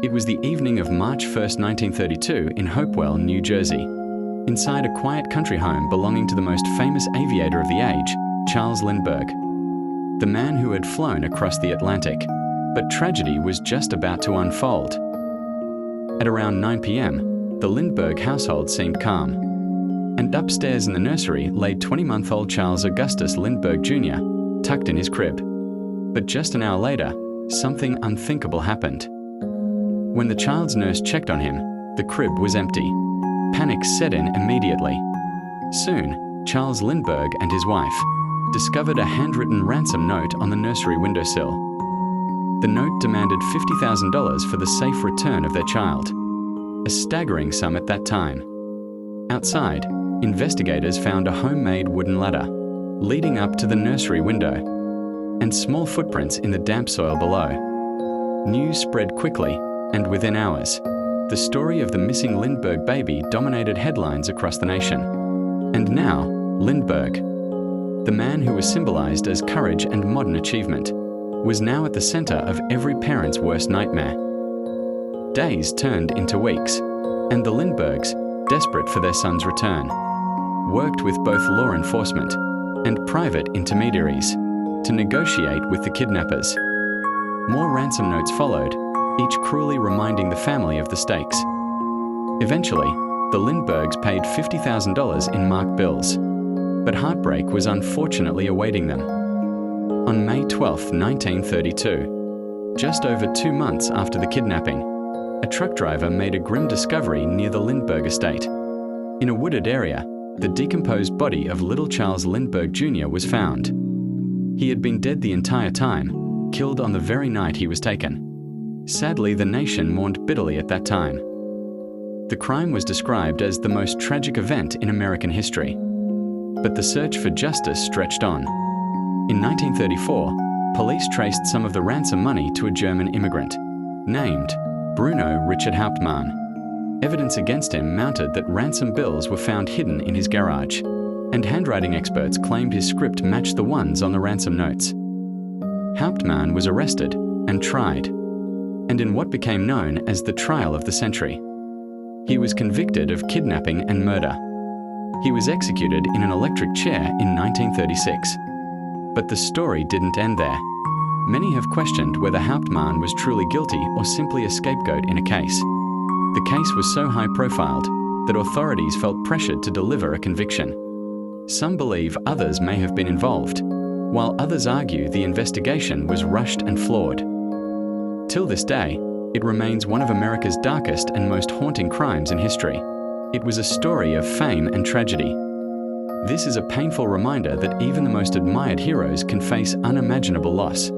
It was the evening of March 1st, 1932 in Hopewell, New Jersey, inside a quiet country home belonging to the most famous aviator of the age, Charles Lindbergh, the man who had flown across the Atlantic. But tragedy was just about to unfold. At around 9 p.m., the Lindbergh household seemed calm, and upstairs in the nursery lay 20-month-old Charles Augustus Lindbergh Jr., tucked in his crib. But just an hour later, something unthinkable happened. When the child's nurse checked on him, the crib was empty. Panic set in immediately. Soon, Charles Lindbergh and his wife discovered a handwritten ransom note on the nursery windowsill. The note demanded $50,000 for the safe return of their child, a staggering sum at that time. Outside, investigators found a homemade wooden ladder leading up to the nursery window and small footprints in the damp soil below. News spread quickly, and within hours, the story of the missing Lindbergh baby dominated headlines across the nation. And now, Lindbergh, the man who was symbolized as courage and modern achievement, was now at the center of every parent's worst nightmare. Days turned into weeks, and the Lindberghs, desperate for their son's return, worked with both law enforcement and private intermediaries to negotiate with the kidnappers. More ransom notes followed, each cruelly reminding the family of the stakes. Eventually, the Lindberghs paid $50,000 in marked bills, but heartbreak was unfortunately awaiting them. On May 12, 1932, just over 2 months after the kidnapping, a truck driver made a grim discovery near the Lindbergh estate. In a wooded area, the decomposed body of little Charles Lindbergh Jr. was found. He had been dead the entire time, killed on the very night he was taken. Sadly, the nation mourned bitterly at that time. The crime was described as the most tragic event in American history. But the search for justice stretched on. In 1934, police traced some of the ransom money to a German immigrant, named Bruno Richard Hauptmann. Evidence against him mounted that ransom bills were found hidden in his garage, and handwriting experts claimed his script matched the ones on the ransom notes. Hauptmann was arrested and tried, and in what became known as the trial of the century. He was convicted of kidnapping and murder. He was executed in an electric chair in 1936. But the story didn't end there. Many have questioned whether Hauptmann was truly guilty or simply a scapegoat in a case. The case was so high-profiled that authorities felt pressured to deliver a conviction. Some believe others may have been involved, while others argue the investigation was rushed and flawed. Till this day, it remains one of America's darkest and most haunting crimes in history. It was a story of fame and tragedy. This is a painful reminder that even the most admired heroes can face unimaginable loss.